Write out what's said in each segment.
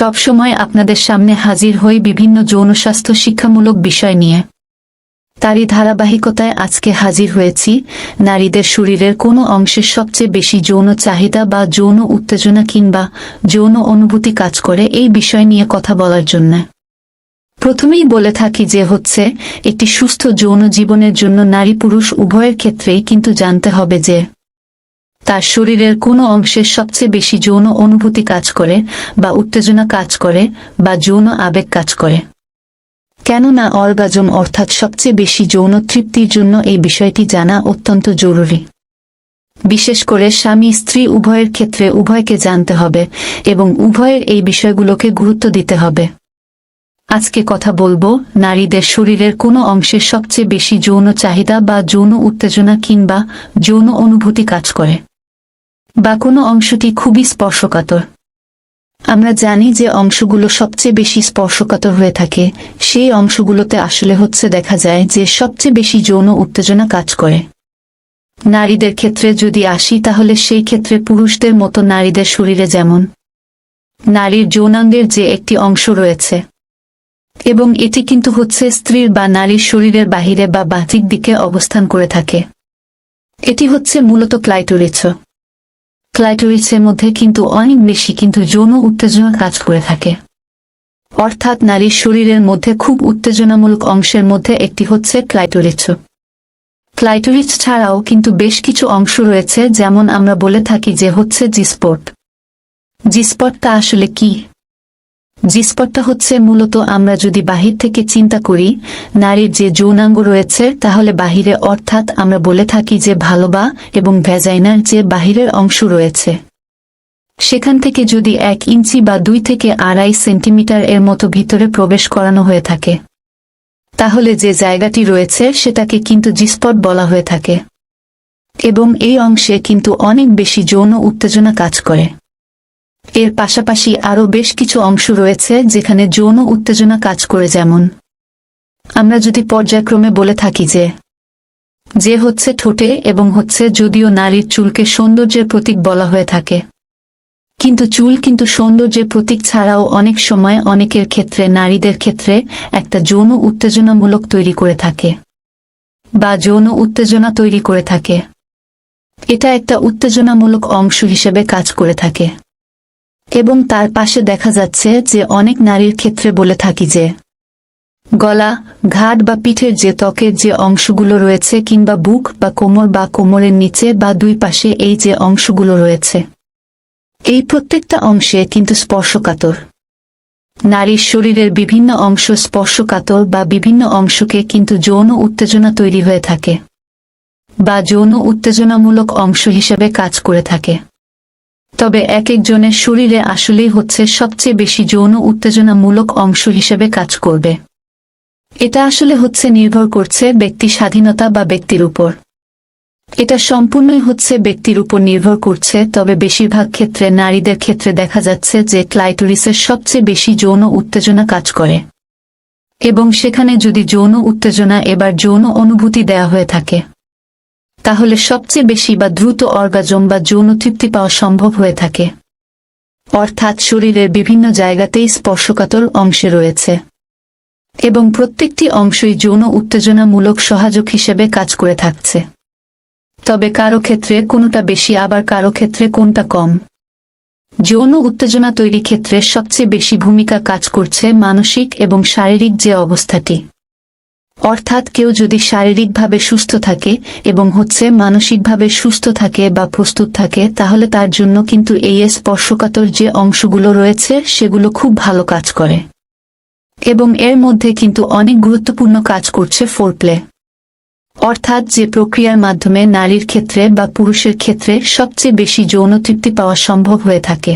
সবসময় আপনাদের সামনে হাজির হই বিভিন্ন যৌন স্বাস্থ্য শিক্ষামূলক বিষয় নিয়ে। তারই ধারাবাহিকতায় আজকে হাজির হয়েছি নারীদের শরীরের কোনো অংশের সবচেয়ে বেশি যৌন চাহিদা বা যৌন উত্তেজনা কিংবা যৌন অনুভূতি কাজ করে এই বিষয় নিয়ে কথা বলার জন্য। প্রথমেই বলে থাকি যে একটি সুস্থ যৌন জীবনের জন্য নারী পুরুষ উভয়ের ক্ষেত্রেই কিন্তু জানতে হবে যে তার শরীরের কোনো অংশের সবচেয়ে বেশি যৌন অনুভূতি কাজ করে বা উত্তেজনা কাজ করে বা যৌন আবেগ কাজ করে। কেননা অর্গাজম অর্থাৎ সবচেয়ে বেশি যৌন তৃপ্তির জন্য এই বিষয়টি জানা অত্যন্ত জরুরি। বিশেষ করে স্বামী স্ত্রী উভয়ের ক্ষেত্রে উভয়কে জানতে হবে এবং উভয়ের এই বিষয়গুলোকে গুরুত্ব দিতে হবে। আজকে কথা বলবো নারীদের শরীরের কোনো অংশের সবচেয়ে বেশি যৌন চাহিদা বা যৌন উত্তেজনা কিংবা যৌন অনুভূতি কাজ করে বা কোনো অংশটি খুবই স্পর্শকাতর। আমরা জানি যে অংশগুলো সবচেয়ে বেশি স্পর্শকাতর হয়ে থাকে সেই অংশগুলোতে আসলে দেখা যায় যে সবচেয়ে বেশি যৌন উত্তেজনা কাজ করে। নারীদের ক্ষেত্রে যদি আসি তাহলে সেই ক্ষেত্রে পুরুষদের মতো নারীদের শরীরে যেমন নারীর যৌনাঙ্গের যে একটি অংশ রয়েছে এবং এটি কিন্তু স্ত্রীর বা নারীর শরীরের বাহিরে বা বাহ্যিক দিকে অবস্থান করে থাকে। এটি মূলত ক্লাইটোরিস। ক্লাইটোরিসের মধ্যে কিন্তু অনেক বেশি কিন্তু যৌন উত্তেজনা কাজ করে থাকে। অর্থাৎ নারীর শরীরের মধ্যে খুব উত্তেজনামূলক অংশের মধ্যে একটি ক্লাইটোরিস। ক্লাইটোরিস ছাড়াও কিন্তু বেশ কিছু অংশ রয়েছে, যেমন আমরা বলে থাকি যে জি স্পট। জি স্পটটা আসলে কি? জি স্পটটা মূলত আমরা যদি বাহির থেকে চিন্তা করি নারীর যে যৌনাঙ্গ রয়েছে তাহলে বাহিরে, অর্থাৎ আমরা বলে থাকি যে ভালোবা এবং ভ্যাজাইনার যে বাহিরের অংশ রয়েছে সেখান থেকে যদি 1 ইঞ্চি বা 2 থেকে 2.5 সেন্টিমিটার এর মতো ভিতরে প্রবেশ করানো হয়ে থাকে তাহলে যে জায়গাটি রয়েছে সেটাকে কিন্তু জি স্পট বলা হয়ে থাকে এবং এই অংশে কিন্তু অনেক বেশি যৌন উত্তেজনা কাজ করে। এর পাশাপাশি আরও বেশ কিছু অংশ রয়েছে যেখানে যৌন উত্তেজনা কাজ করে, যেমন আমরা যদি পর্যায়ক্রমে বলে থাকি যে ঠোঁটে এবং যদিও নারীর চুলকে সৌন্দর্যের প্রতীক বলা হয়ে থাকে কিন্তু চুল কিন্তু সৌন্দর্যের প্রতীক ছাড়াও অনেক সময় অনেকের ক্ষেত্রে নারীদের ক্ষেত্রে একটা যৌন উত্তেজনামূলক তৈরি করে থাকে বা যৌন উত্তেজনা তৈরি করে থাকে। এটা একটা উত্তেজনামূলক অংশ হিসেবে কাজ করে থাকে এবং তার পাশে দেখা যাচ্ছে যে অনেক নারীর ক্ষেত্রে বলে থাকি যে গলা, ঘাড় বা পিঠের যে ত্বকের যে অংশগুলো রয়েছে কিংবা বুক বা কোমর বা কোমরের নিচে বা দুই পাশে এই যে অংশগুলো রয়েছে এই প্রত্যেকটা অংশে কিন্তু স্পর্শকাতর। নারীর শরীরের বিভিন্ন অংশ স্পর্শকাতর বা বিভিন্ন অংশকে কিন্তু যৌন উত্তেজনা তৈরি হয়ে থাকে বা যৌন উত্তেজনামূলক অংশ হিসেবে কাজ করে থাকে। তবে এক একজনের শরীরে আসলেই সবচেয়ে বেশি যৌন উত্তেজনামূলক অংশ হিসেবে কাজ করবে। এটা আসলে নির্ভর করছে ব্যক্তি স্বাধীনতা বা ব্যক্তির উপর। এটা সম্পূর্ণই ব্যক্তির উপর নির্ভর করছে। তবে বেশিরভাগ ক্ষেত্রে নারীদের ক্ষেত্রে দেখা যাচ্ছে যে ক্লাইটোরিসের সবচেয়ে বেশি যৌন উত্তেজনা কাজ করে এবং সেখানে যদি যৌন উত্তেজনা এবার যৌন অনুভূতি দেয়া হয়ে থাকে তাহলে সবচেয়ে বেশি বা দ্রুত অর্গাজম বা যৌন তৃপ্তি পাওয়া সম্ভব হয়ে থাকে। অর্থাৎ শরীরের বিভিন্ন জায়গাতেই স্পর্শকাতর অংশে রয়েছে এবং প্রত্যেকটি অংশই যৌন উত্তেজনামূলক সহায়ক হিসেবে কাজ করে থাকছে। তবে কারো ক্ষেত্রে কোনটা বেশি আবার কারো ক্ষেত্রে কোনটা কম। যৌন উত্তেজনা তৈরি ক্ষেত্রে সবচেয়ে বেশি ভূমিকা কাজ করছে মানসিক এবং শারীরিক যে অবস্থাটি। অর্থাৎ কেউ যদি শারীরিকভাবে সুস্থ থাকে এবং মানসিকভাবে সুস্থ থাকে বা প্রস্তুত থাকে তাহলে তার জন্য কিন্তু এই স্পর্শকাতর যে অংশগুলো রয়েছে সেগুলো খুব ভালো কাজ করে এবং এর মধ্যে কিন্তু অনেক গুরুত্বপূর্ণ কাজ করছে ফোরপ্লে, অর্থাৎ যে প্রক্রিয়ার মাধ্যমে নারীর ক্ষেত্রে বা পুরুষের ক্ষেত্রে সবচেয়ে বেশি যৌন তৃপ্তি পাওয়া সম্ভব হয়ে থাকে।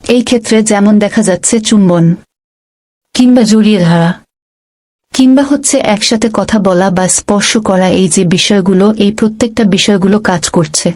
এই ক্ষেত্রে যেমন দেখা যাচ্ছে চুম্বন কিংবা জড়িয়ে ধরা কিংবা একসাথে কথা বলা বা স্পর্শ করা, এই যে বিষয়গুলো এই প্রত্যেকটা বিষয়গুলো কাজ করছে